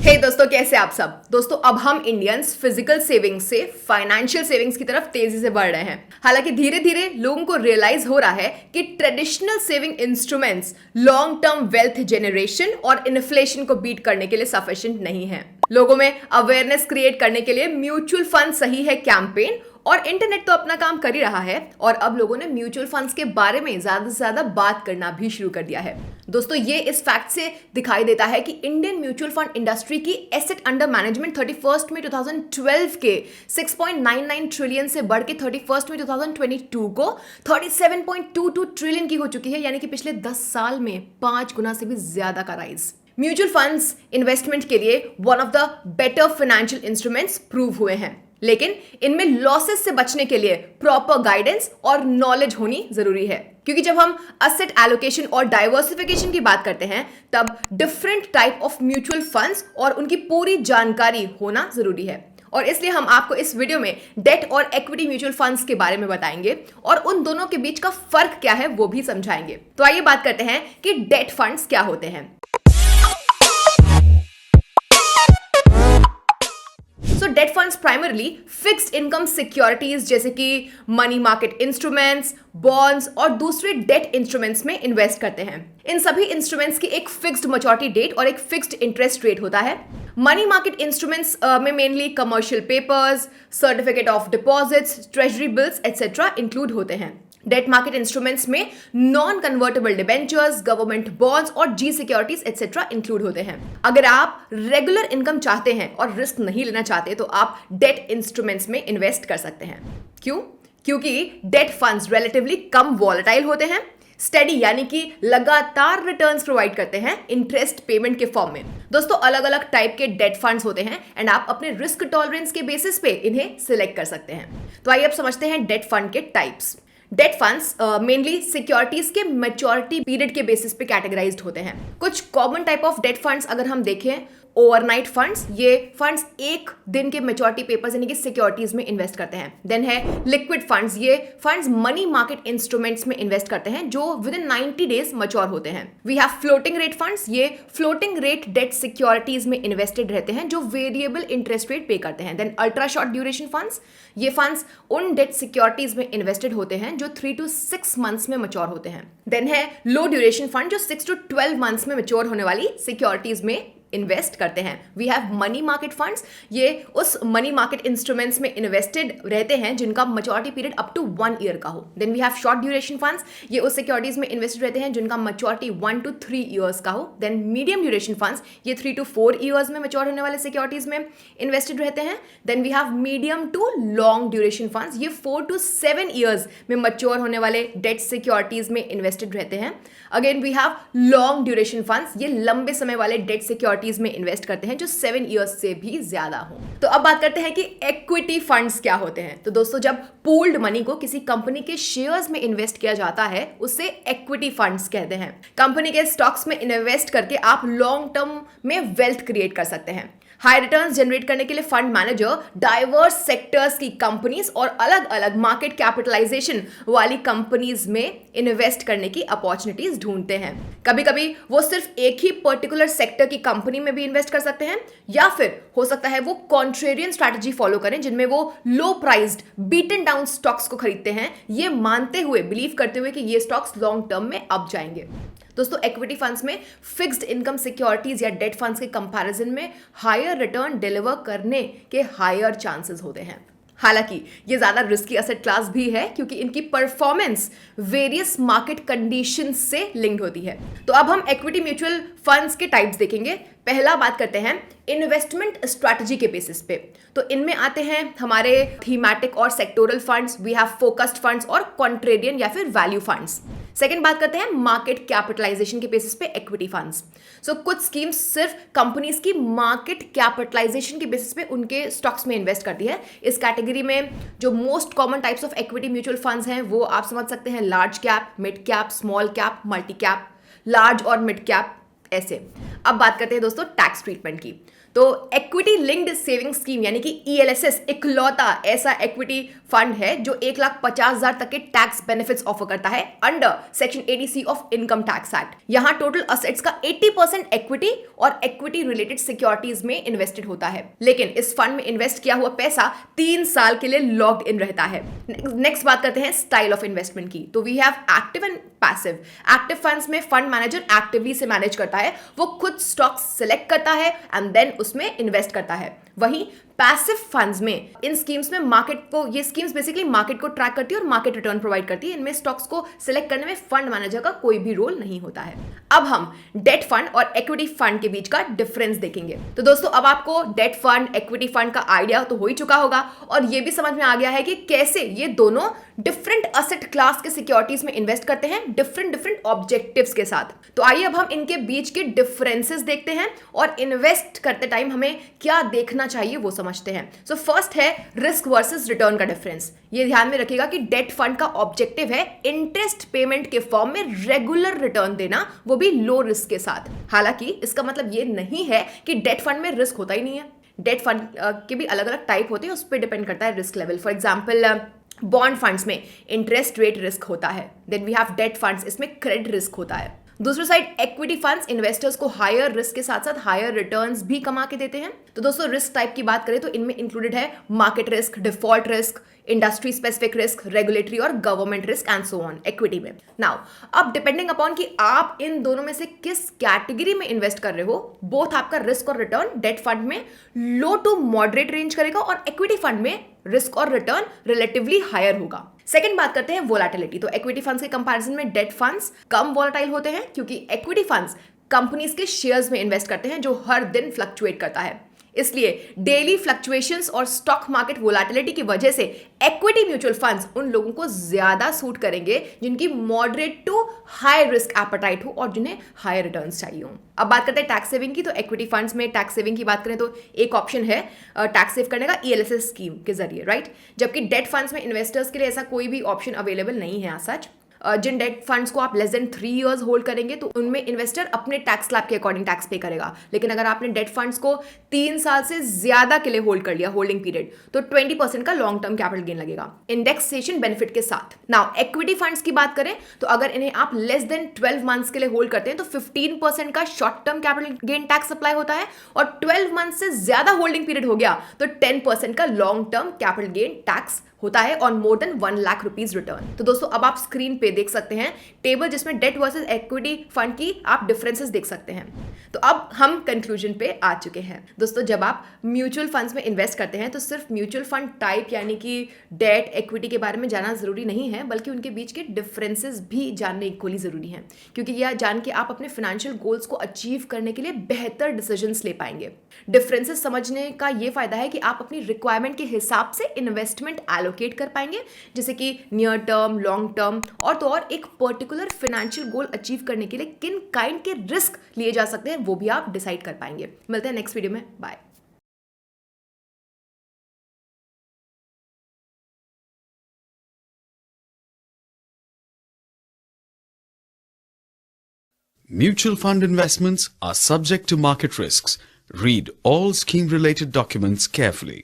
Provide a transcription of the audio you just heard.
हे दोस्तों, कैसे आप सब। दोस्तों, अब हम इंडियंस फिजिकल सेविंग्स से फाइनेंशियल सेविंग्स की तरफ तेजी से बढ़ रहे हैं। हालांकि धीरे धीरे लोगों को रियलाइज हो रहा है कि traditional saving instruments long term wealth generation और इन्फ्लेशन को बीट करने के लिए सफिशिएंट नहीं है। लोगों में अवेयरनेस क्रिएट करने के लिए म्यूचुअल फंड सही है कैंपेन, और इंटरनेट तो अपना काम कर ही रहा है और अब लोगों ने म्यूचुअल फंड्स के बारे में ज्यादा से ज्यादा बात करना भी शुरू कर दिया है। दोस्तों, ये इस फैक्ट से दिखाई देता है कि इंडियन म्यूचुअल फंड इंडस्ट्री की एसेट अंडर मैनेजमेंट 31 में 2012 के 6.99 ट्रिलियन से बढ़ के 31 में 2022 को 37.22 ट्रिलियन की हो चुकी है, यानी कि पिछले 10 साल में 5 गुना से भी ज्यादा का राइज। म्यूचुअल फंड्स इन्वेस्टमेंट के लिए one of the better financial instruments prove हुए हैं, लेकिन इनमें लॉसेस से बचने के लिए प्रॉपर गाइडेंस और नॉलेज होनी जरूरी है। क्योंकि जब हम असेट एलोकेशन और डाइवर्सिफिकेशन की बात करते हैं तब different type of mutual funds और उनकी पूरी जानकारी होना जरूरी है। और इसलिए हम आपको इस वीडियो में डेट और इक्विटी म्यूचुअल फंड्स के बारे में बताएंगे और उन दोनों के बीच का फर्क क्या है वो भी समझाएंगे। तो आइए बात करते हैं कि डेट फंड्स क्या होते हैं। So debt funds primarily fixed income securities जैसे कि मनी मार्केट इंस्ट्रूमेंट्स, बॉन्ड्स और दूसरे डेट इंस्ट्रूमेंट्स में इन्वेस्ट करते हैं। इन सभी इंस्ट्रूमेंट्स की एक फिक्स्ड मैच्योरिटी डेट और एक फिक्स्ड इंटरेस्ट रेट होता है। मनी मार्केट इंस्ट्रूमेंट्स में mainly commercial papers, certificate of deposits, treasury bills etcetera include होते हैं। डेट मार्केट इंस्ट्रूमेंट्स में non convertible debentures, government bonds और जी सिक्योरिटीज एटसेट्रा इंक्लूड होते हैं। अगर आप रेगुलर इनकम चाहते हैं और रिस्क नहीं लेना चाहते तो आप डेट इंस्ट्रूमेंट्स में इन्वेस्ट कर सकते हैं। क्यों? क्योंकि डेट फंड्स रिलेटिवली कम वॉलेटाइल होते हैं, स्टेडी यानी कि लगातार रिटर्न्स प्रोवाइड करते हैं इंटरेस्ट पेमेंट के फॉर्म में। दोस्तों, अलग अलग टाइप के डेट फंड्स होते हैं एंड आप अपने रिस्क टॉलरेंस के बेसिस पे इन्हें सिलेक्ट कर सकते हैं। तो आइए अब समझते हैं डेट फंड के types. Date funds mainly securities के मैच्योरिटी पीरियड के बेसिस पे कैटेगराइज्ड होते हैं। कुछ common type of date funds अगर हम देखें, ओवरनाइट फंड्स, ये फंड्स एक दिन के मैच्योरिटी पेपर्स यानी कि सिक्योरिटीज में इन्वेस्ट करते हैं। देन है लिक्विड फंड्स, ये फंड्स मनी मार्केट इंस्ट्रूमेंट्स में इन्वेस्ट करते हैं जो विद इन 90 डेज मैच्योर होते हैं। We have floating rate funds, ये फ्लोटिंग रेट डेट सिक्योरिटीज में इन्वेस्टेड रहते हैं जो वेरिएबल इंटरेस्ट रेट पे करते हैं। Then ultra short duration funds, ये फंड्स उन डेट सिक्योरिटीज में इन्वेस्टेड होते हैं जो 3 to 6 मंथ्स में मैच्योर होते हैं। देन है लो ड्यूरेशन फंड, जो 6 to 12 मंथ्स में मैच्योर होने वाली सिक्योरिटीज में इन्वेस्ट करते हैं। We have money market funds, ये उस मनी मार्केट इंस्ट्रूमेंट्स में इन्वेस्टेड रहते हैं जिनका maturity period up to 1 year का हो। Then we have short duration funds, ये उस सिक्योरिटीज में इन्वेस्टेड रहते हैं जिनका मैच्योरिटी 1 to 3 ईयर्स का हो। देन मीडियम ड्यूरेशन फंड्स, ये 3 to 4 ईयर्स में मैच्योर होने वाले सिक्योरिटीज में इन्वेस्टेड रहते हैं। Then we have medium to long duration funds, ये 4 to 7 ईयर्स में मैच्योर होने वाले डेट सिक्योरिटीज में इन्वेस्टेड रहते हैं। Again we have long duration funds, ये लंबे समय वाले डेट सिक्योरिटीज में इन्वेस्ट करते हैं जो 7 इयर्स से भी ज्यादा हो। तो अब बात करते हैं कि इक्विटी फंड्स क्या होते हैं। तो दोस्तों, जब पूल्ड मनी को किसी कंपनी के शेयर्स में इन्वेस्ट किया जाता है उसे इक्विटी फंड्स कहते हैं। कंपनी के स्टॉक्स में इन्वेस्ट करके आप लॉन्ग टर्म में वेल्थ क्रिएट कर सकते हैं। हाई रिटर्न्स जनरेट करने के लिए फंड मैनेजर डाइवर्स सेक्टर्स की कंपनीज और अलग अलग मार्केट कैपिटलाइजेशन वाली कंपनीज में इन्वेस्ट करने की अपॉर्चुनिटीज ढूंढते हैं। कभी कभी वो सिर्फ एक ही पर्टिकुलर सेक्टर की कंपनी में भी इन्वेस्ट कर सकते हैं, या फिर हो सकता है वो कॉन्ट्रेरियन स्ट्रैटेजी फॉलो करें जिनमें वो लो प्राइस्ड बीटन डाउन स्टॉक्स को खरीदते हैं, ये मानते हुए, बिलीव करते हुए कि ये स्टॉक्स लॉन्ग टर्म में अप जाएंगे। दोस्तों, इक्विटी फंड्स में फिक्स्ड इनकम सिक्योरिटीज या डेट फंड्स के कंपैरिजन में हायर रिटर्न डिलीवर करने के हायर चांसेस होते हैं। हालांकि ये ज्यादा रिस्की एसेट क्लास भी है क्योंकि इनकी परफॉर्मेंस वेरियस मार्केट कंडीशंस से लिंक्ड होती है। तो अब हम इक्विटी म्यूचुअल फंड्स के टाइप्स देखेंगे। पहला बात करते हैं इन्वेस्टमेंट स्ट्रैटेजी के बेसिस पे। तो इनमें आते हैं हमारे थीमेटिक और sectoral funds, we have focused funds और कॉन्ट्रेरियन या फिर वैल्यू फंड्स। सेकंड बात करते हैं मार्केट कैपिटलाइजेशन के बेसिस पे इक्विटी फंड्स। सो कुछ स्कीम्स सिर्फ कंपनीज की मार्केट कैपिटलाइजेशन के बेसिस पे उनके स्टॉक्स में इन्वेस्ट करती है। इस कैटेगरी में जो most common types of equity mutual funds हैं वो आप समझ सकते हैं large cap, mid cap, small cap, multi cap, large और मिड कैप, ऐसे। अब बात करते हैं दोस्तों टैक्स ट्रीटमेंट की। तो इक्विटी लिंक्ड सेविंग स्कीम यानी कि ईएलएसएस इकलौता ऐसा इक्विटी फंड है जो 1,50,000 तक के टैक्स बेनिफिट्स ऑफर करता है under section 80C of income tax act. यहां टोटल असेट्स का 80% इक्विटी और इक्विटी रिलेटेड सिक्योरिटीज में इन्वेस्टेड होता है, लेकिन इस फंड में इन्वेस्ट किया हुआ पैसा 3 साल के लिए लॉक्ड इन रहता है। नेक्स्ट बात करते हैं स्टाइल ऑफ इन्वेस्टमेंट की। तो we have active and passive. Active funds में फंड मैनेजर एक्टिवली से मैनेज करता है, वो खुद स्टॉक्स सिलेक्ट करता है एंड देन उसमें इन्वेस्ट करता है। वहीं पैसिव फंड्स में इन स्कीम्स में ये स्कीम्स बेसिकली मार्केट को ट्रैक करती है और मार्केट रिटर्न प्रोवाइड करती है। इनमें स्टॉक्स को सिलेक्ट करने में फंड मैनेजर का कोई भी रोल नहीं होता है। अब हम डेट फंड और इक्विटी फंड के बीच का डिफरेंस देखेंगे। तो दोस्तों अब आपको डेट फंड इक्विटी फंड का आइडिया तो हो ही चुका होगा और ये भी समझ में आ गया है कि कैसे ये दोनों डिफरेंट असेट क्लास के सिक्योरिटीज में इन्वेस्ट करते हैं डिफरेंट ऑब्जेक्टिव्स के साथ। तो आइए अब हम इनके बीच के डिफरेंसेस देखते हैं और इन्वेस्ट करते टाइम हमें क्या देखना चाहिए वो समझते हैं। सो फर्स्ट है रिस्क वर्सेस रिटर्न का डिफरेंस। ये ध्यान में रखिएगा कि डेट फंड का ऑब्जेक्टिव है इंटरेस्ट पेमेंट के फॉर्म में रेगुलर रिटर्न देना, वो भी लो रिस्क के साथ। हालांकि इसका मतलब ये नहीं है कि डेट फंड में रिस्क होता ही नहीं है। डेट फंड के भी अलग अलग टाइप होते हैं, उस पर डिपेंड करता है risk level. For example bond funds में इंटरेस्ट रेट रिस्क होता है, then we have debt funds, इसमें क्रेडिट रिस्क होता है। दूसरी साइड इक्विटी फंड्स इन्वेस्टर्स को हायर रिस्क के साथ साथ हायर रिटर्न्स भी कमा के देते हैं। तो दोस्तों रिस्क टाइप की बात करें तो इनमें इंक्लूडेड है market risk, default risk, industry specific risk, regulatory और government risk and so on equity में। नाउ अब डिपेंडिंग अपॉन कि आप इन दोनों में से किस कैटेगरी में इन्वेस्ट कर रहे हो, बोथ आपका रिस्क और रिटर्न डेट फंड में लो टू मॉडरेट रेंज करेगा और इक्विटी फंड में रिस्क और रिटर्न रिलेटिवली हायर होगा। सेकंड बात करते हैं वोलेटिलिटी। तो इक्विटी फंड्स के कंपैरिजन में डेट फंड्स कम वोलेटाइल होते हैं क्योंकि इक्विटी फंड्स कंपनीज के शेयर्स में इन्वेस्ट करते हैं जो हर दिन फ्लक्चुएट करता है। इसलिए डेली फ्लक्चुएशंस और स्टॉक मार्केट वोलेटिलिटी की वजह से इक्विटी म्यूचुअल फंड्स उन लोगों को ज्यादा सूट करेंगे जिनकी moderate to high risk appetite हो और जिन्हें हाई रिटर्न्स चाहिए हो। अब बात करते हैं टैक्स सेविंग की। तो इक्विटी फंड्स में टैक्स सेविंग की बात करें तो एक ऑप्शन है टैक्स सेव करने का ईएलएसएस स्कीम के जरिए, राइट। जबकि डेट फंड्स में इन्वेस्टर्स के लिए ऐसा कोई भी ऑप्शन अवेलेबल नहीं है आज सच। जिन डेट फंड्स को आप लेस देन 3 इयर्स होल्ड करेंगे तो उनमें इन्वेस्टर अपने टैक्स स्लैब के अकॉर्डिंग टैक्स पे करेगा। लेकिन अगर आपने डेट फंड्स को 3 साल से ज्यादा के लिए होल्ड कर लिया, होल्डिंग पीरियड, तो 20% का लॉन्ग टर्म कैपिटल गेन लगेगा इंडेक्सेशन बेनिफिट के साथ। नाउ इक्विटी फंड्स की बात करें तो अगर इन्हें आप लेस देन 12 मंथ्स के लिए होल्ड करते हैं तो 15% का short term capital gain tax apply होता है और 12 मंथ से ज्यादा होल्डिंग पीरियड हो गया तो 10% का long term capital gain tax होता है on more than 1 lakh rupees return. तो दोस्तों अब आप स्क्रीन पे देख सकते हैं टेबल जिसमें डेट वर्सेस इक्विटी फंड की आप डिफरेंसेस देख सकते हैं। तो अब हम कंक्लूजन पे आ चुके हैं। दोस्तों जब आप म्यूचुअल फंड्स में इन्वेस्ट करते हैं तो सिर्फ म्यूचुअल फंड टाइप यानी कि डेट इक्विटी के बारे में जानना जरूरी नहीं है, बल्कि उनके बीच के डिफरेंसेस भी जानने इक्वली जरूरी हैं, क्योंकि यह जान के आप अपने फाइनेंशियल गोल्स को अचीव करने के लिए बेहतर डिसीजंस ले पाएंगे। डिफरेंसेस समझने का ये फायदा है कि आप अपनी रिक्वायरमेंट के हिसाब से इन्वेस्टमेंट एलोकेट कर पाएंगे, जैसे कि नियर टर्म, लॉन्ग टर्म और एक पर्टिकुलर फाइनेंशियल गोल अचीव करने के लिए किन काइंड के रिस्क लिए जा सकते हैं वो भी आप डिसाइड कर पाएंगे। मिलते हैं नेक्स्ट वीडियो में, bye. Mutual fund investments are subject to market risks. Read all scheme-related documents carefully.